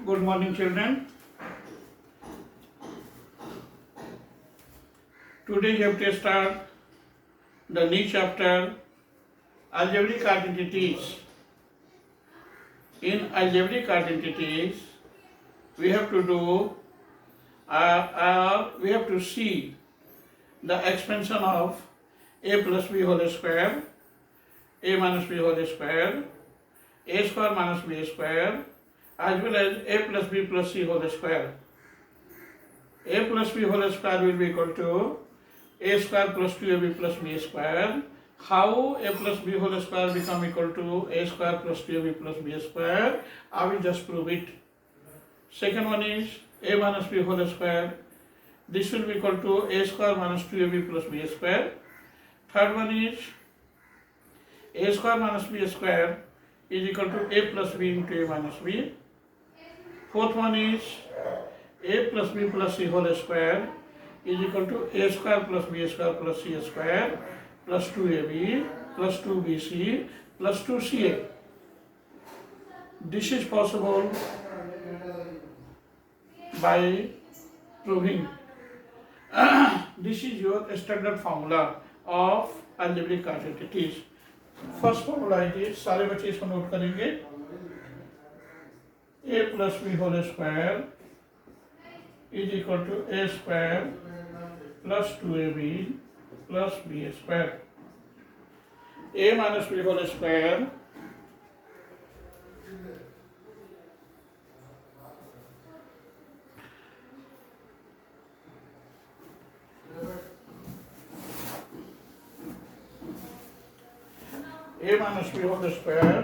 Good morning, children. Today you have to start the new chapter, algebraic identities. In algebraic identities, we have to do, we have to see the expansion of a plus b whole square, a minus b whole square, a square minus b square, as well as a plus b plus c whole square. A plus b whole square will be equal to a square plus 2ab plus b square. How a plus b whole square become equal to a square plus 2ab plus b square? I will just prove it. Second one is a minus b whole square. This will be equal to a square minus 2ab plus b square. Third one is a square minus b square is equal to a plus b into a minus b. Fourth one is a plus b plus c whole square is equal to a square plus b square plus c square plus 2ab plus 2bc plus 2ca. This is possible by proving. This is your standard formula of algebraic identities. First formula है, सारे बच्चे इसको note करेंगे. a plus b whole square is equal to a square plus 2ab plus b square. a minus b whole square a minus b whole square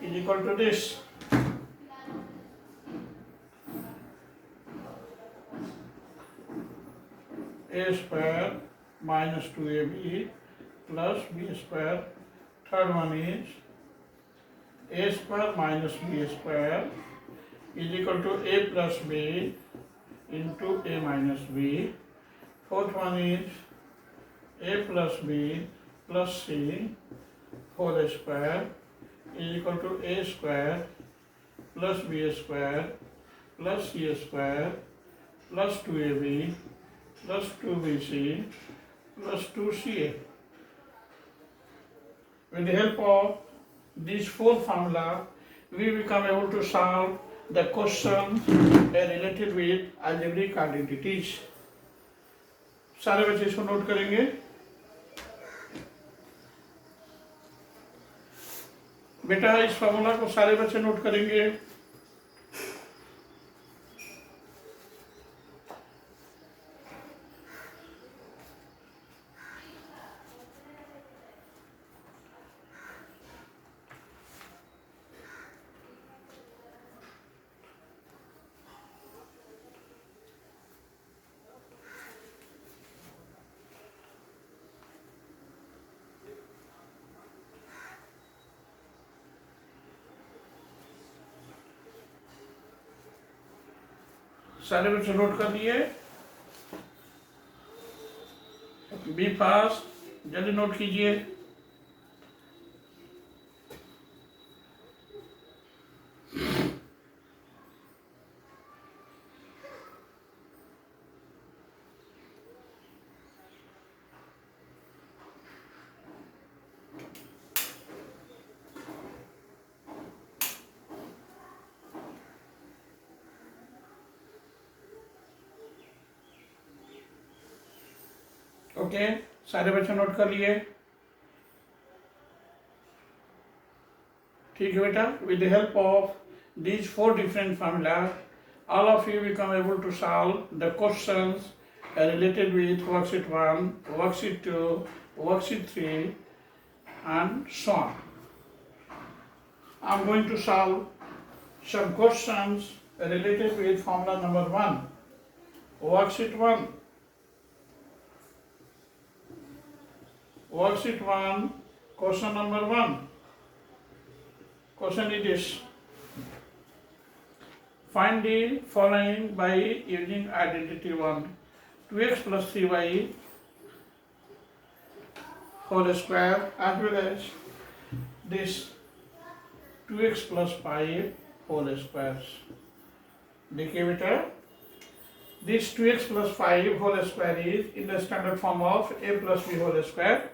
is equal to this. A square minus 2ab plus b square. Third one is a square minus b square is equal to a plus b into a minus b. Fourth one is a plus b plus c whole square is equal to a square plus b square plus c square plus 2ab plus 2bc plus 2ca. With the help of these four formula, we become able to solve the questions related with algebraic identities. सारे बच्चे इसको note करेंगे. बेटा इस formula को सारे बच्चे note करेंगे. सारे बच्चे नोट कर लिए. बी फास्ट, जल्दी नोट कीजिए. ओके, सारे बच्चे नोट कर लिए. ठीक है बेटा. With the help of these four different formulas, all of you become able to solve the questions related with worksheet 1, worksheet 2, worksheet 3 and so on. I am going to solve some questions related with formula number 1. Worksheet 1. Worksheet 1, question number 1. Question is this. Find the following by using identity 1. 2x plus 3y whole square as well as this 2x plus 5 whole squares. देखिए बेटा, this 2x plus 5 whole square is in the standard form of a plus b whole square.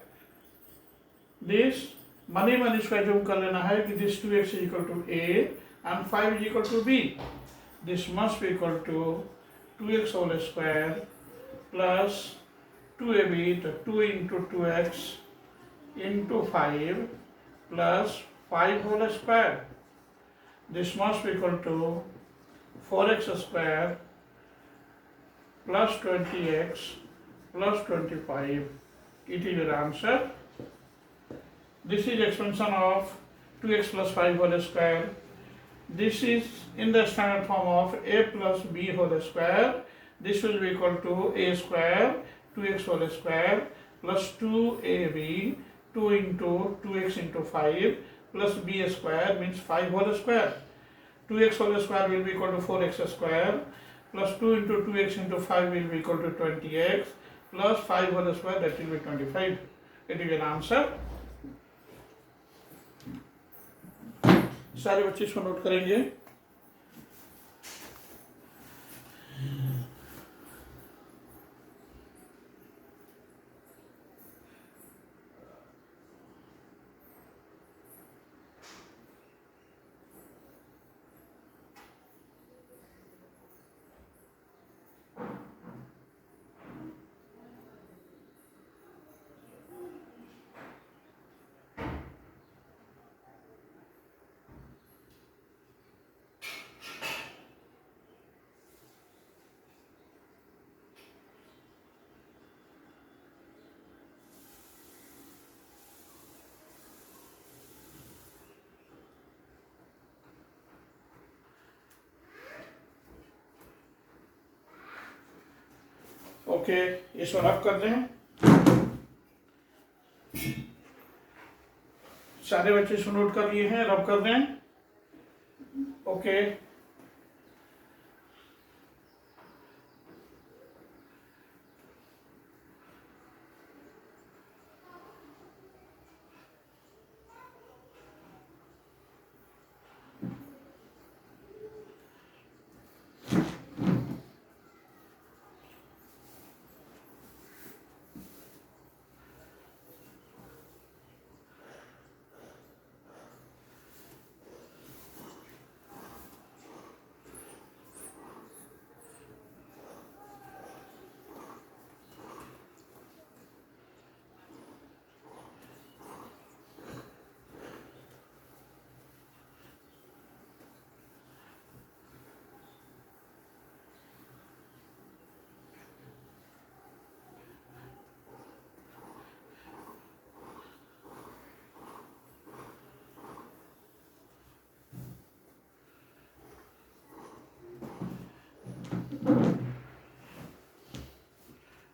This money square जो कर लेना है कि this 2x is equal to a and 5 is equal to b. This must be equal to 2x whole square plus 2ab, तो 2 into 2x into 5 plus 5 whole square. This must be equal to 4x square plus 20x plus 25. It is your answer. This is expansion of 2x plus 5 whole square. This is in the standard form of a plus b whole square. This will be equal to a square 2x whole square plus 2ab, 2 into 2x into 5 plus b square means 5 whole square. 2x whole square will be equal to 4x square plus 2 into 2x into 5 will be equal to 20x plus 5 whole square, that will be 25. It is an answer. सारे बच्चे इसको note करेंगे. Okay, इसको रब कर दें. सारे बच्चे इसको नोट कर लिए हैं, रब कर दें. Okay,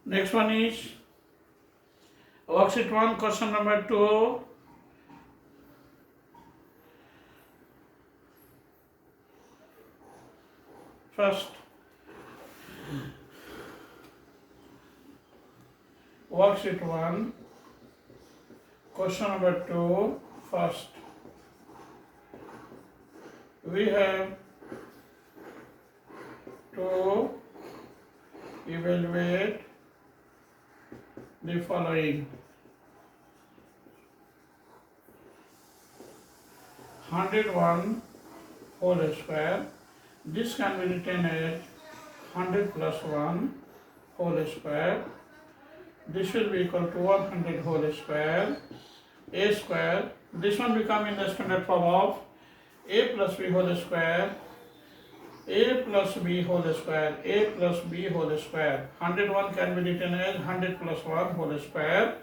next one is worksheet 1, question number 2. First, worksheet 1, question number 2. First, we have to evaluate the following: 101 whole square. This can be written as 100 plus 1 whole square. This will be equal to 100 whole square. A square. This one become in the standard form of a plus b whole square. A plus b whole square. A plus b whole square. 101 can be written as 100 plus 1 whole square,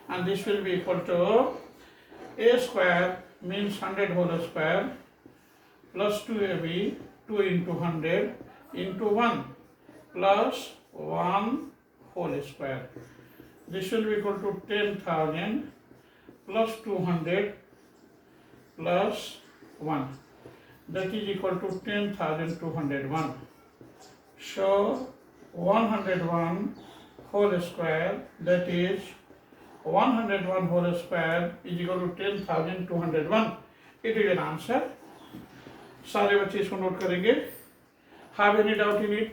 and this will be equal to a square means 100 whole square plus 2ab, 2 into 100 into 1 plus 1 whole square. This will be equal to 10,000 plus 200 plus 1. That is equal to 10,201. So 101 whole square, that is 101 whole square is equal to 10,201. It is an answer. सारे बच्चे इसको note करेंगे. Have any doubt in it?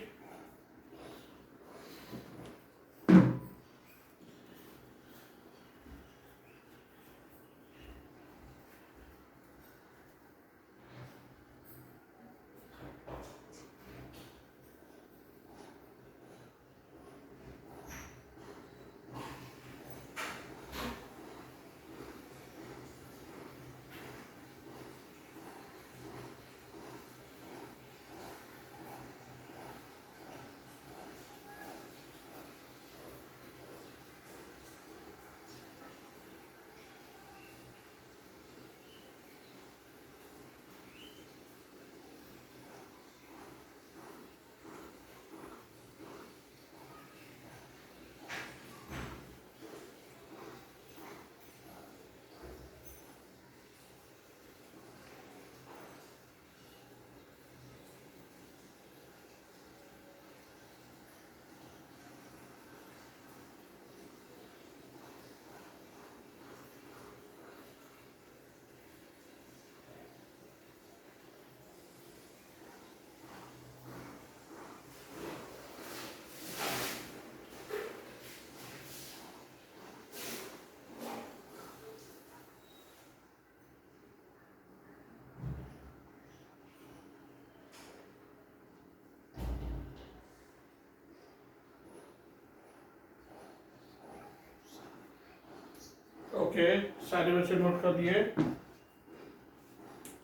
Okay, सारे बच्चे note कर दिए?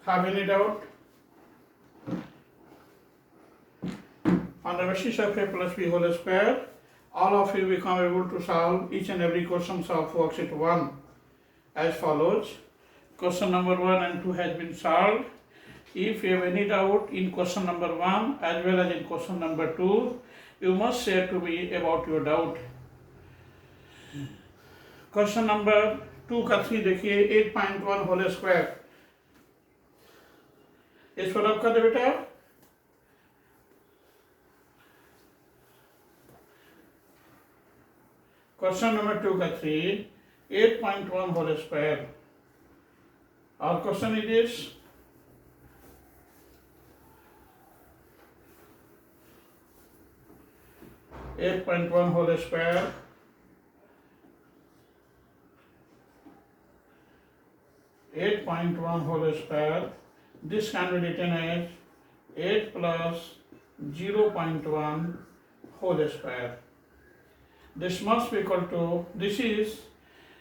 Have any doubt? On the basis of a plus b whole square, all of you become able to solve each and every question of worksheet 1 as follows. Question number 1 and 2 has been solved. If you have any doubt in question number 1 as well as in question number 2, you must share to me about your doubt. Question number 2 का 3 देखिए 8.1 whole square, इस पर आप कर दे बेटा। Question number 2 का 3 8.1 whole square और question it is 8.1 whole square whole square. This can be written as 8 plus 0.1 whole square. This must be equal to, this is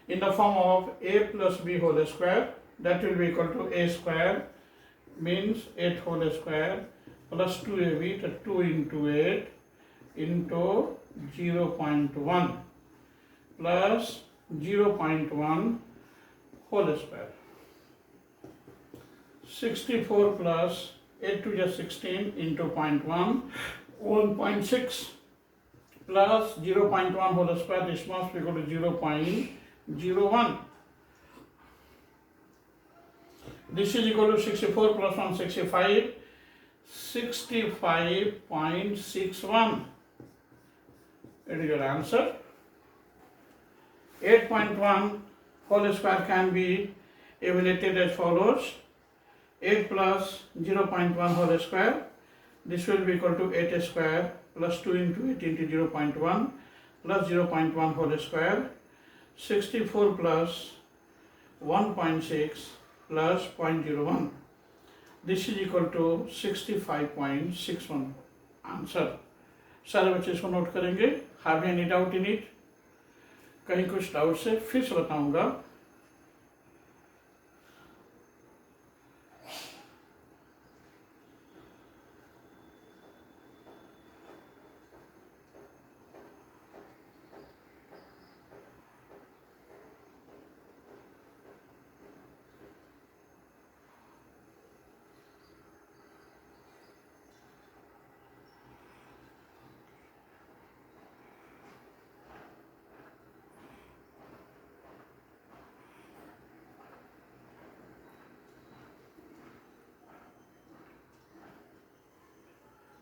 in the form of a plus b whole square, that will be equal to a square means 8 whole square plus 2ab, 2 into 8 into 0.1 plus 0.1 whole square. 64 plus 8 to just 16 into 0.1, 1.6 plus 0.1 whole square, this must be equal to 0.01. This is equal to 64 plus 165, 65.61. It is your answer. 8.1 whole square can be evaluated as follows. 8 plus 0.1 whole square, this will be equal to 8 square plus 2 into 8 into 0.1 plus 0.1 whole square. 64 plus 1.6 plus 0.01. This is equal to 65.61 answer. सारे बच्चे इसको note करेंगे। Have any doubt in it? कहीं कुछ doubt से फिर से बताऊंगा।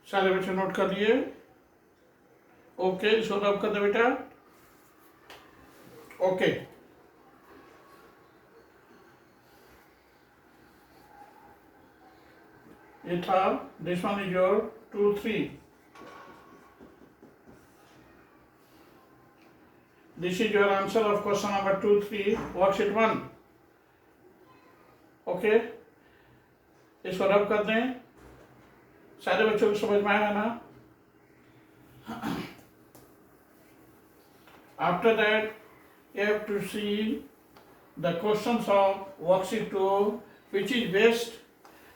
सारे बच्चे नोट कर लिए? ओके, इसको रब कर दे बेटा। Okay, Etha, this one is your 2, 3. This is your answer of question number 2, 3, worksheet 1. Okay, इसको रब कर दें. सारे बच्चों को समझ में आया ना? After that, you have to see the questions of worksheet 2, which is based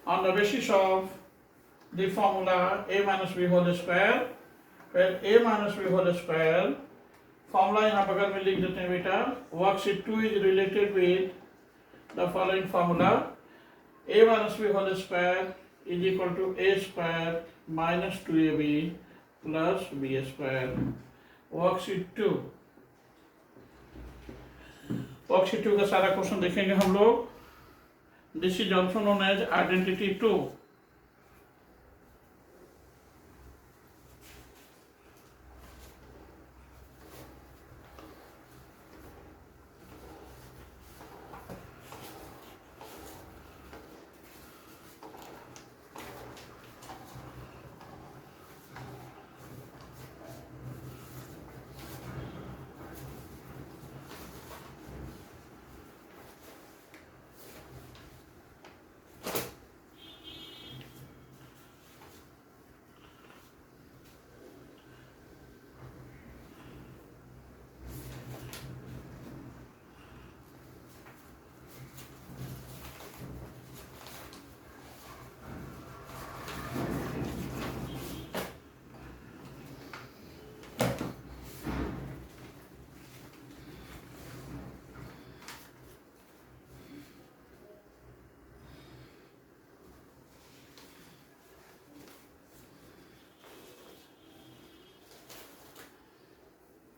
on the basis of the formula a minus b whole square, where a minus b whole square formula यहाँ बगल में लिख देते हैं बेटा. Worksheet 2 is related with the following formula: a minus b whole square is equal to a square minus 2ab plus b square. Worksheet 2. Worksheet 2 का सारा question देखेंगे हम लोग. This is also known as identity 2.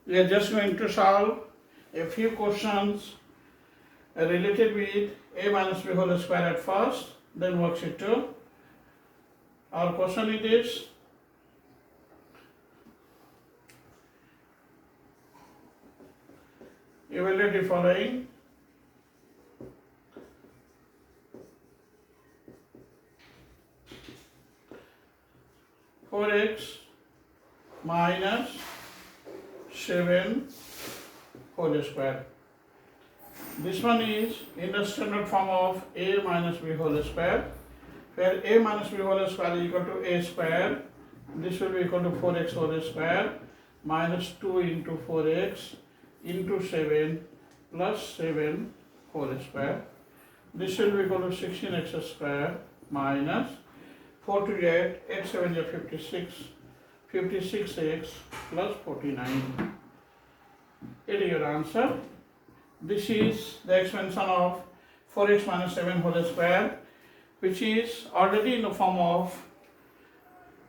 We are just going to solve a few questions related with a minus b whole square at first, then worksheet 2. Our question is this: evaluate the following. Four x minus 7 whole square. This one is in the standard form of a minus b whole square, where a minus b whole square is equal to a square. This will be equal to 4x whole square minus 2 into 4x into 7 plus 7 whole square. This will be equal to 16x square minus 4 to get 8 7 is 56. 56x plus 49. It is your answer. This is the expansion of 4x minus 7 whole square, which is already in the form of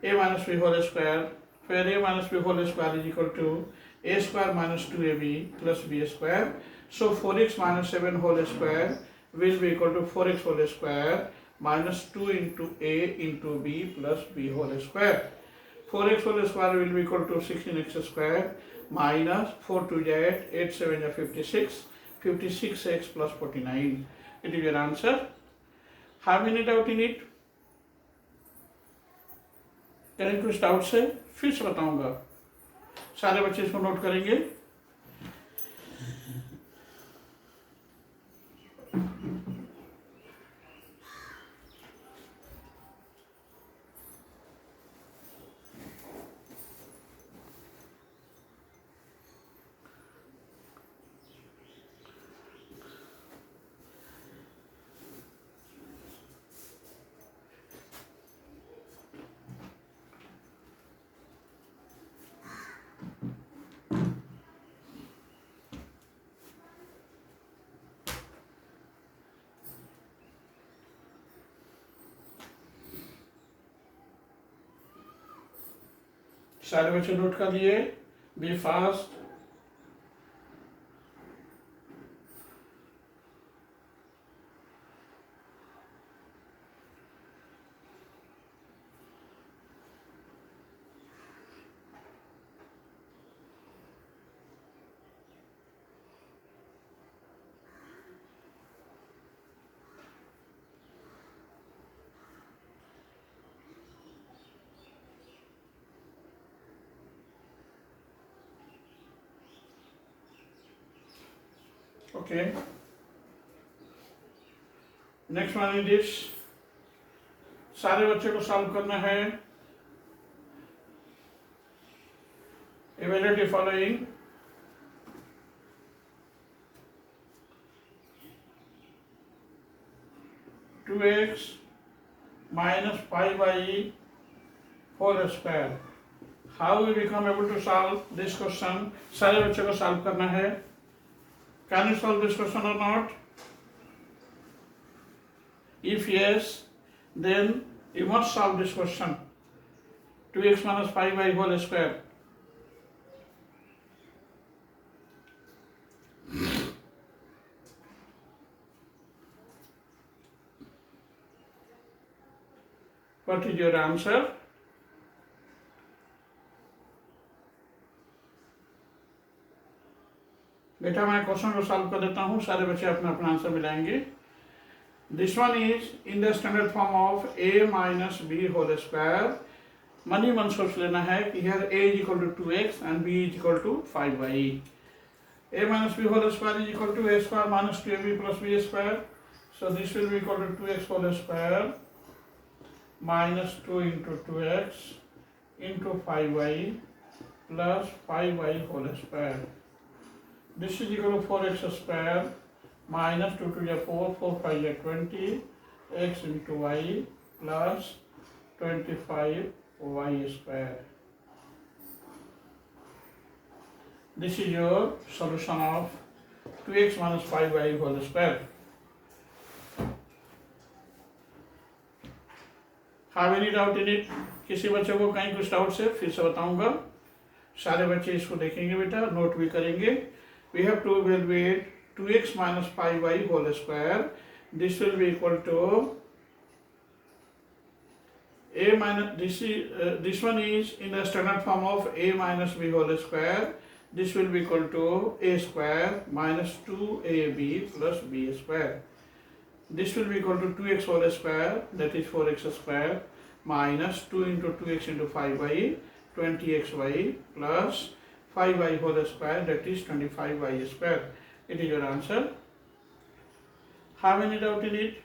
a minus b whole square, where a minus b whole square is equal to a square minus 2ab plus b square. So 4x minus 7 whole square will be equal to 4x whole square minus 2 into a into b plus b whole square. 4x whole square will be equal to 16x square minus 4 to get 8 7 is 56. 56x plus 49. It is your answer. Have any doubt in it? कहीं कुछ doubt से फिर से बताऊंगा. सारे बच्चे इसको note करेंगे. सारे बच्चे नोट कर लिए. Be fast. Okay. Next one is this. सारे बच्चे को सॉल्व करना है. Evaluate the following. Two x minus 5 by whole square. How we become able to solve this question? सारे बच्चों को सॉल्व करना है. Can you solve this question or not? If yes, then you must solve this question. 2x minus 5 by whole square. What is your answer? बेटा मैं question को solve कर देता हूँ, सारे बच्चे अपना अपना आंसर मिलाएंगे. This one is in the standard form of a minus b whole square. मनी मन सोच लेना है कि here a is equal to 2x and b is equal to 5y. a minus b whole square is equal to a square minus 2ab plus b square. So this will be equal to 2x whole square minus 2 into 2x into 5y plus 5y whole square. This is equal to 4x square minus 2 to the 4, 4 5 is 20, x into y plus 25y square. This is your solution of 2x minus 5y whole square. Have any doubt in it? किसी बच्चे को कहीं कुछ doubt से फिर से बताऊंगा. सारे बच्चे इसको देखेंगे बेटा, नोट भी करेंगे. We have to evaluate 2x minus 5y whole square. This will be equal to a minus this one is in the standard form of a minus b whole square. This will be equal to a square minus 2ab plus b square. This will be equal to 2x whole square, that is 4x square, minus 2 into 2x into 5y, 20xy, plus 5y whole square, that is 25y square. It is your answer. Have any doubt in it?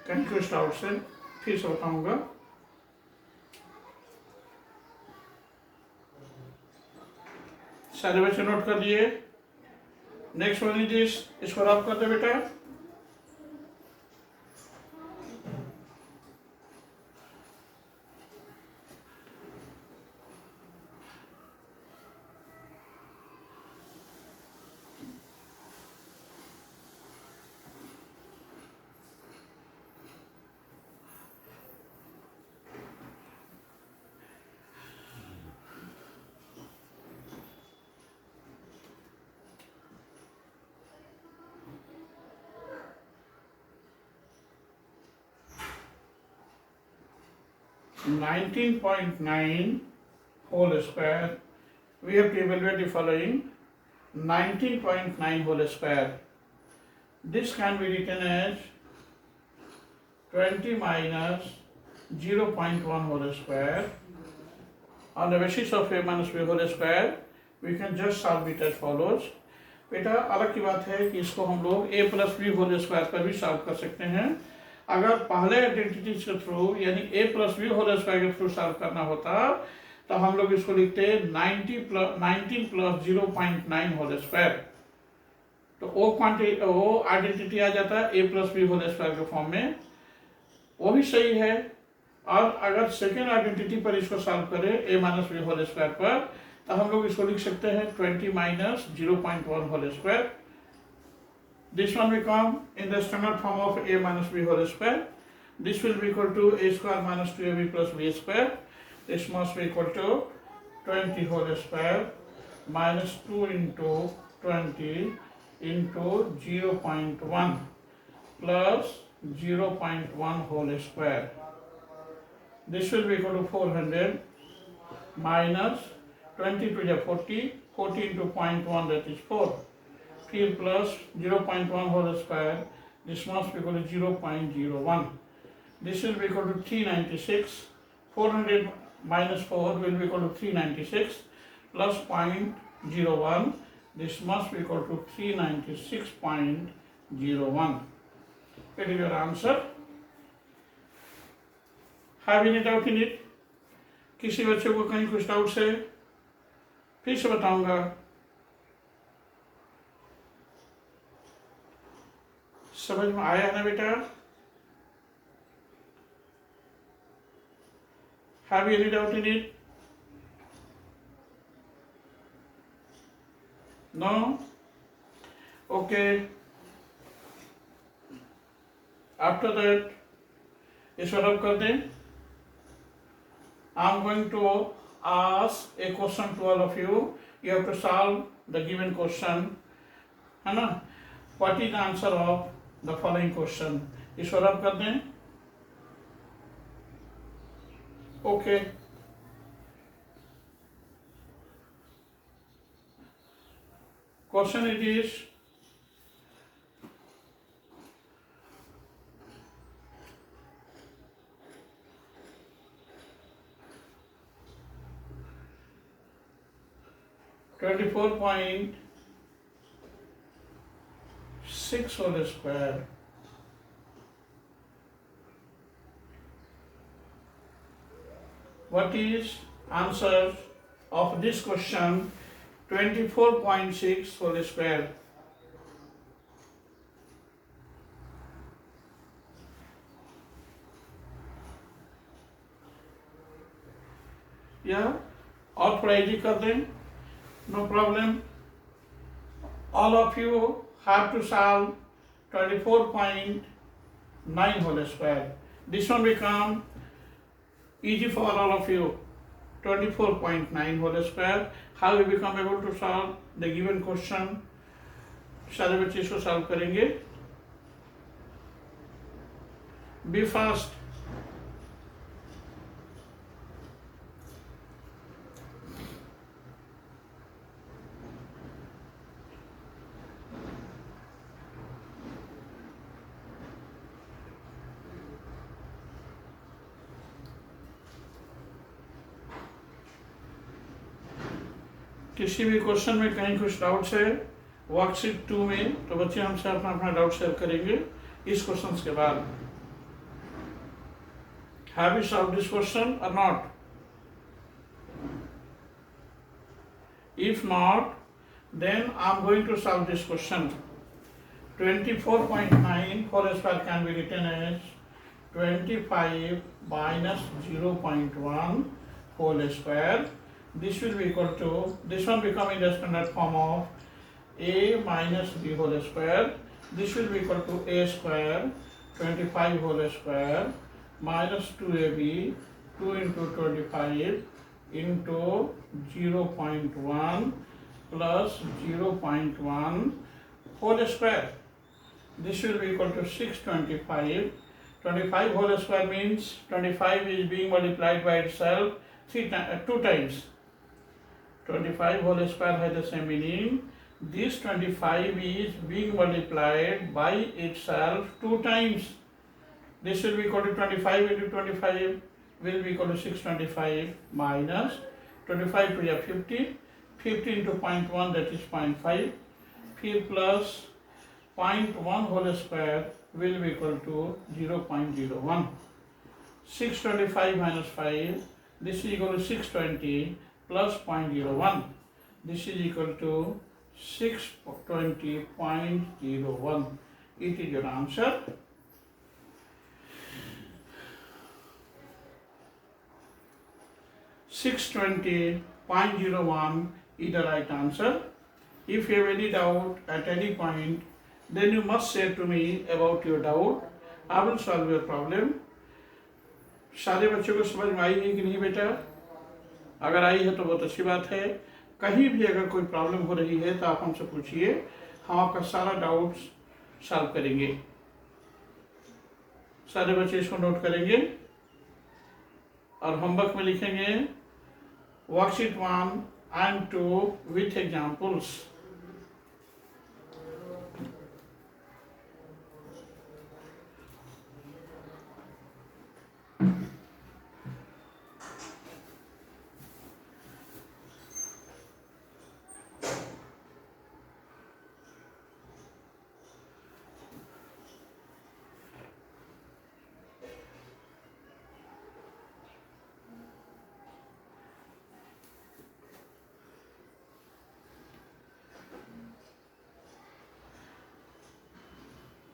Confuse doubt से फिर से बताऊंगा. सारे बच्चे note कर लिए. Next one is this. इसको रब कर दे बेटा. Nineteen 19.9 whole square. We have to evaluate the following. 19.9 whole square. This can be written as 20 minus 0.1 whole square. On the basis of a minus b whole square, we can just solve it as follows. बेटा अलग की बात है कि इसको हम लोग a plus b whole square पर भी सॉल्व कर सकते हैं. अगर पहले आइडेंटिटीज के थ्रू यानी a plus b whole square के थ्रू सॉल्व करना होता तो हम लोग इसको लिखते 19 प्लस 0.9 होल स्क्वायर. तो वो आइडेंटिटी आ जाता है a plus b whole square के फॉर्म में. वो भी सही है. और अगर सेकेंड आइडेंटिटी पर इसको सॉल्व करें a minus b whole square पर तो हम लोग इसको लिख सकते हैं 20 minus 0.1 whole square. This one become in the standard form of a minus b whole square. This will be equal to a square minus 2ab plus b square. This must be equal to 20 whole square minus 2 into 20 into 0.1 plus 0.1 whole square. This will be equal to 400 minus 20 two 40, 40 into 0.1 that is 4, फिर plus 0.1 whole square, this must be equal to 0.01, this will be equal to 396, 400 minus 4 will be equal to 396 plus 0.01, this must be equal to 396.01. It is your answer. Have any doubt in it? किसी बच्चे को कहीं कुछ doubt है फिर से बताऊंगा। समझ में आया ना बेटा? Have you any doubt in it? No? Okay. After that, इस बार अब कर दें। I'm going to ask a question to all of you. You have to solve the given question. है ना? What is the answer of the following question? इस बार अब कर दें। Okay. Question it is, (24.6) whole square. What is answer of this question? 24.6 whole square. या और थोड़ा easy कर दें, no problem. All of you have to solve 24.9 whole square. This one become easy for all of you. 24.9 whole square. How we become able to solve the given question? सारे बच्चे इसको solve करेंगे। Be fast. किसी भी question में कहीं कुछ doubts है वर्कशीट 2 में, तो बच्चे हमसे अपना अपना डाउट शेयर करेंगे इस क्वेश्चन के बाद। Have you solve this question or not? If not, then I am going to solve this question. 24.9 whole square can be written as 25 minus 0.1 whole square. This will be equal to, this one becoming the standard form of a minus b whole square. This will be equal to a square 25 whole square minus 2ab 2 into 25 into 0.1 plus 0.1 whole square. This will be equal to 625. 25 whole square means 25 is being multiplied by itself 2 times. 25 whole square has the same meaning. This 25 is being multiplied by itself 2 times. This will be equal to 25 into 25 will be equal to 625 minus 25 to the 50. 50 into 0.1 that is 0.5. फिर plus 0.1 whole square will be equal to 0.01. 625 minus 5, this is equal to 620 plus 0.01. This is equal to 620.01. It is your answer. (620.01) is the right answer. If you have any doubt at any point, then you must say to me about your doubt. I will solve your problem. सारे बच्चों को समझ में आई है कि नहीं बेटा? अगर आई है तो बहुत अच्छी बात है। कहीं भी अगर कोई प्रॉब्लम हो रही है तो आप हमसे पूछिए, हम आपका सारा डाउट्स सॉल्व करेंगे। सारे बच्चे इसको नोट करेंगे और होमवर्क में लिखेंगे worksheet 1 and 2 with examples.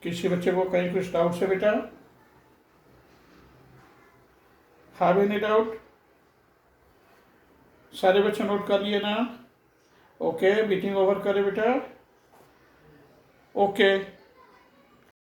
किसी बच्चे को कहीं कुछ डाउट है बेटा? Have any doubt? सारे बच्चे नोट कर लिए ना? ओके, मीटिंग ओवर करें बेटा। ओके।